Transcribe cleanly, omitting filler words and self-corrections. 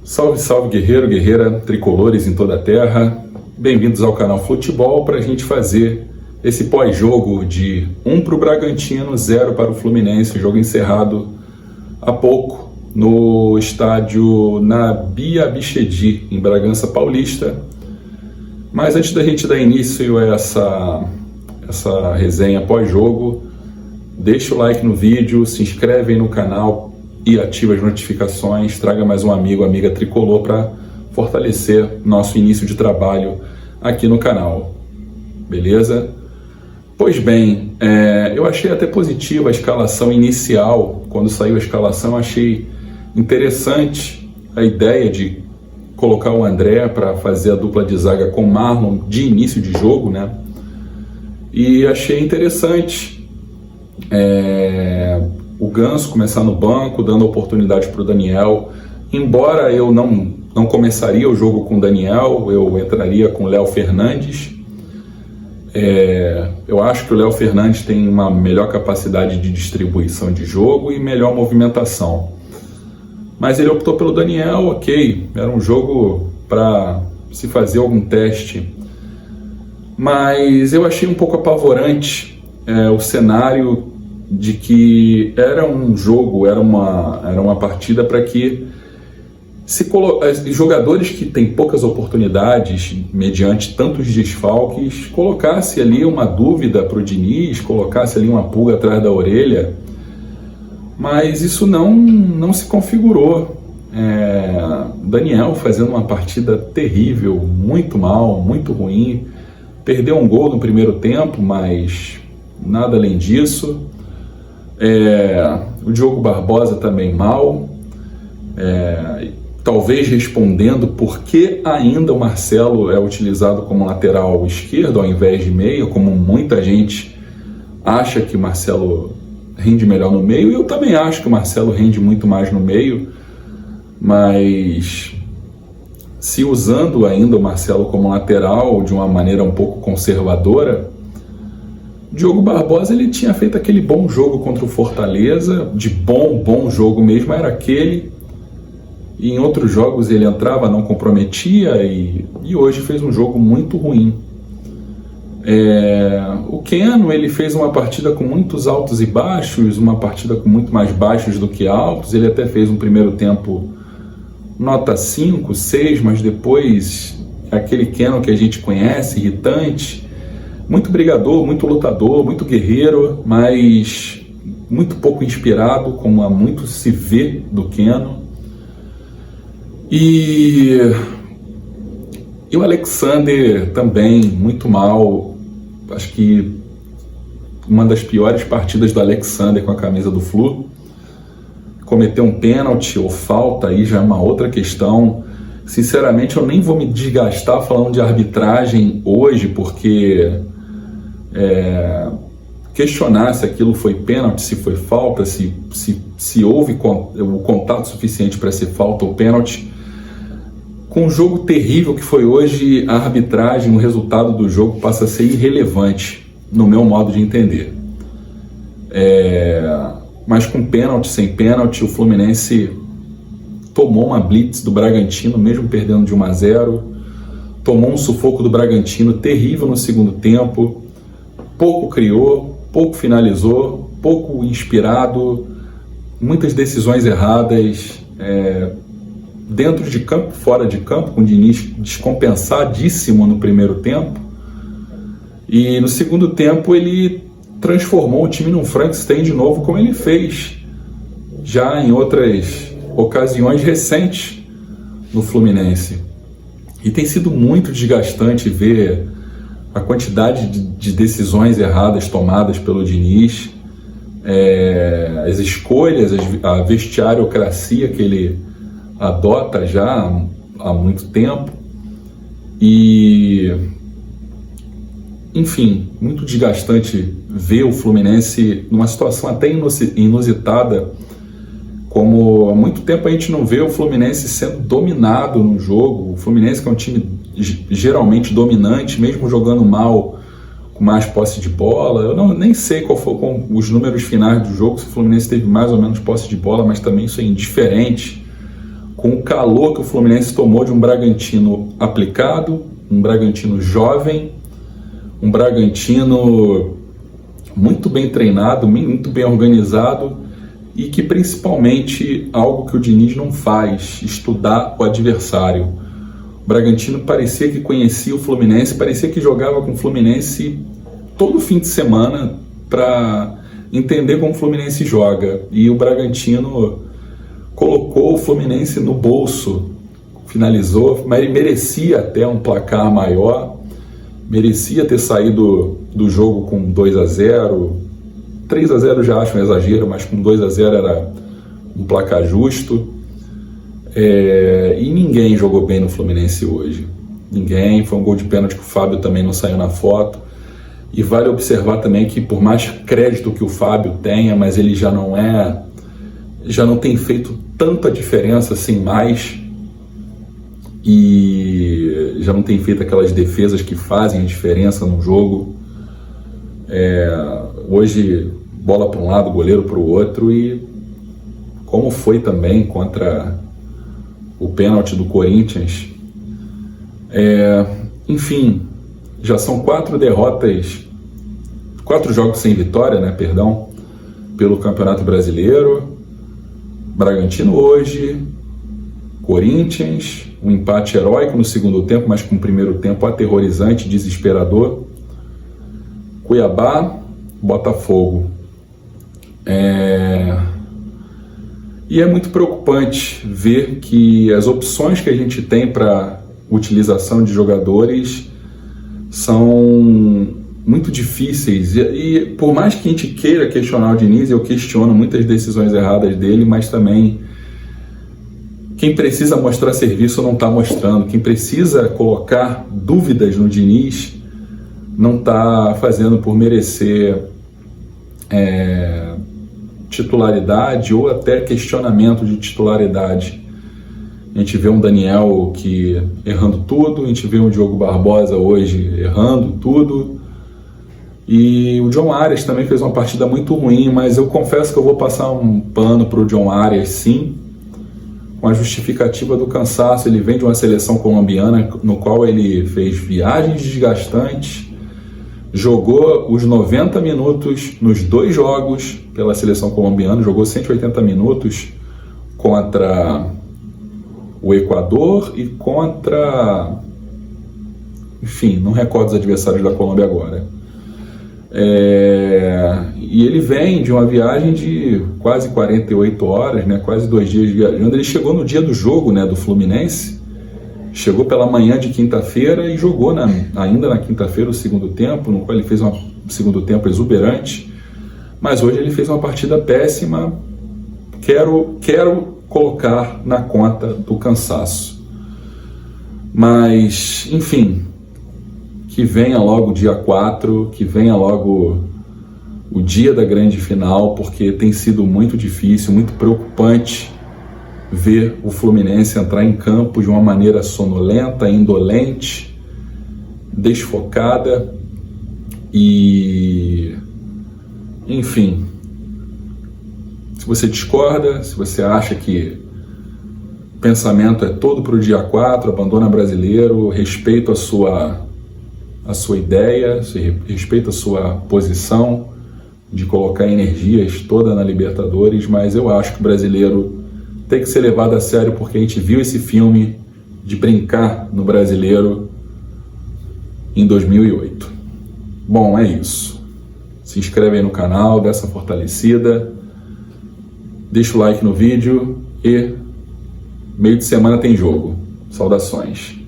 Salve, salve guerreiro, guerreira, tricolores em toda a terra. Bem-vindos ao canal Futebol para a gente fazer esse pós-jogo de 1 para o Bragantino, 0 para o Fluminense, jogo encerrado há pouco no estádio Nabi Abichedi, em Bragança Paulista. Mas antes da gente dar início a essa resenha pós-jogo, deixa o like no vídeo, se inscreve aí no canal e ativa as notificações, traga mais um amigo, amiga tricolor para fortalecer nosso início de trabalho aqui no canal, beleza? Pois bem, eu achei até positiva a escalação inicial. Quando saiu a escalação, achei interessante a ideia de colocar o André para fazer a dupla de zaga com o Marlon de início de jogo, né? E achei interessante o Ganso começar no banco, dando oportunidade para o Daniel. Embora eu não começaria o jogo com o Daniel, eu entraria com o Léo Fernandes. Eu acho que o Léo Fernandes tem uma melhor capacidade de distribuição de jogo e melhor movimentação. Mas ele optou pelo Daniel, ok, era um jogo para se fazer algum teste. Mas eu achei um pouco apavorante o cenário de que era um jogo, era uma partida para que jogadores que têm poucas oportunidades, mediante tantos desfalques, colocasse ali uma dúvida para o Diniz, colocasse ali uma pulga atrás da orelha, mas isso não se configurou. Daniel fazendo uma partida terrível, muito mal, muito ruim, perdeu um gol no primeiro tempo, mas nada além disso. O Diogo Barbosa também mal, talvez respondendo por que ainda o Marcelo é utilizado como lateral esquerdo ao invés de meio, como muita gente acha que o Marcelo rende melhor no meio. Eu também acho que o Marcelo rende muito mais no meio, mas se usando ainda o Marcelo como lateral de uma maneira um pouco conservadora, Diogo Barbosa ele tinha feito aquele bom jogo contra o Fortaleza, de bom jogo mesmo, era aquele. E em outros jogos ele entrava, não comprometia, e hoje fez um jogo muito ruim. O Keno ele fez uma partida com muitos altos e baixos, uma partida com muito mais baixos do que altos. Ele até fez um primeiro tempo nota 5, 6, mas depois aquele Keno que a gente conhece, irritante, muito brigador, muito lutador, muito guerreiro, mas muito pouco inspirado, como há muito se vê do Keno. E o Alexander também muito mal. Acho que uma das piores partidas do Alexander com a camisa do Flu. Cometeu um pênalti ou falta, aí já é uma outra questão. Sinceramente, eu nem vou me desgastar falando de arbitragem hoje, porque questionar se aquilo foi pênalti, se foi falta, se houve o contato suficiente para ser falta ou pênalti. Com o jogo terrível que foi hoje, a arbitragem, o resultado do jogo passa a ser irrelevante, no meu modo de entender. Mas com pênalti, sem pênalti, o Fluminense tomou uma blitz do Bragantino, mesmo perdendo de 1-0, tomou um sufoco do Bragantino terrível no segundo tempo, pouco criou, pouco finalizou, pouco inspirado, muitas decisões erradas, dentro de campo, fora de campo, com o Diniz descompensadíssimo no primeiro tempo. E no segundo tempo ele transformou o time num Frankenstein de novo, como ele fez já em outras ocasiões recentes no Fluminense. E tem sido muito desgastante ver a quantidade de decisões erradas tomadas pelo Diniz, as escolhas, a vestiariocracia que ele adota já há muito tempo. E, enfim, muito desgastante ver o Fluminense numa situação até inusitada, como há muito tempo a gente não vê o Fluminense sendo dominado no jogo. O Fluminense, que é um time geralmente dominante, mesmo jogando mal, com mais posse de qual nem sei qual foram os números finais do jogo, se o Fluminense teve mais ou menos posse de bola, mas também isso é indiferente. com o calor que o Fluminense tomou de um Bragantino aplicado, um Bragantino jovem, um Bragantino muito bem treinado, muito bem organizado e que principalmente algo que o Diniz não faz, estudar o adversário. O Bragantino parecia que conhecia o Fluminense, parecia que jogava com o Fluminense todo fim de semana para entender como o Fluminense joga. E o Bragantino colocou o Fluminense no bolso, finalizou, mas ele merecia até um placar maior, merecia ter saído do jogo com 2-0, 3-0 já acho um exagero, mas com 2-0 era um placar justo. E ninguém jogou bem no Fluminense hoje. Ninguém. Foi um gol de pênalti que o Fábio também não saiu na foto. E vale observar também que, por mais crédito que o Fábio tenha, mas ele já não tem feito tanta diferença assim mais, e já não tem feito aquelas defesas que fazem a diferença no jogo. Hoje, bola para um lado, goleiro para o outro, e como foi também contra o pênalti do Corinthians. Enfim, já são 4 jogos sem vitória, pelo Campeonato Brasileiro. Bragantino hoje, Corinthians, um empate heróico no segundo tempo, mas com o primeiro tempo aterrorizante, desesperador. Cuiabá, Botafogo. E é muito preocupante ver que as opções que a gente tem para utilização de jogadores são muito difíceis, e por mais que a gente queira questionar o Diniz, eu questiono muitas decisões erradas dele, mas também quem precisa mostrar serviço não está mostrando, quem precisa colocar dúvidas no Diniz não está fazendo por merecer titularidade ou até questionamento de titularidade. A gente vê um Daniel errando tudo, a gente vê um Diogo Barbosa hoje errando tudo, e o John Arias também fez uma partida muito ruim, mas eu confesso que eu vou passar um pano para o John Arias, sim, com a justificativa do cansaço. Ele vem de uma seleção colombiana no qual ele fez viagens desgastantes, jogou os 90 minutos nos 2 jogos pela seleção colombiana, jogou 180 minutos contra o Equador e contra... Enfim, não recordo os adversários da Colômbia agora. E ele vem de uma viagem de quase 48 horas, quase 2 dias viajando. Ele chegou no dia do jogo, do Fluminense, chegou pela manhã de quinta-feira e jogou ainda na quinta-feira o segundo tempo, no qual ele fez um segundo tempo exuberante, mas hoje ele fez uma partida péssima. Quero colocar na conta do cansaço, mas enfim, que venha logo o dia 4, que venha logo o dia da grande final, porque tem sido muito difícil, muito preocupante ver o Fluminense entrar em campo de uma maneira sonolenta, indolente, desfocada e... Enfim, se você discorda, se você acha que o pensamento é todo para o dia 4, abandona Brasileiro, respeito a sua ideia, respeito a sua posição de colocar energias toda na Libertadores, mas eu acho que o Brasileiro tem que ser levado a sério, porque a gente viu esse filme de brincar no Brasileiro em 2008. Bom, é isso. Se inscreve aí no canal, dá essa fortalecida, deixa o like no vídeo e meio de semana tem jogo. Saudações.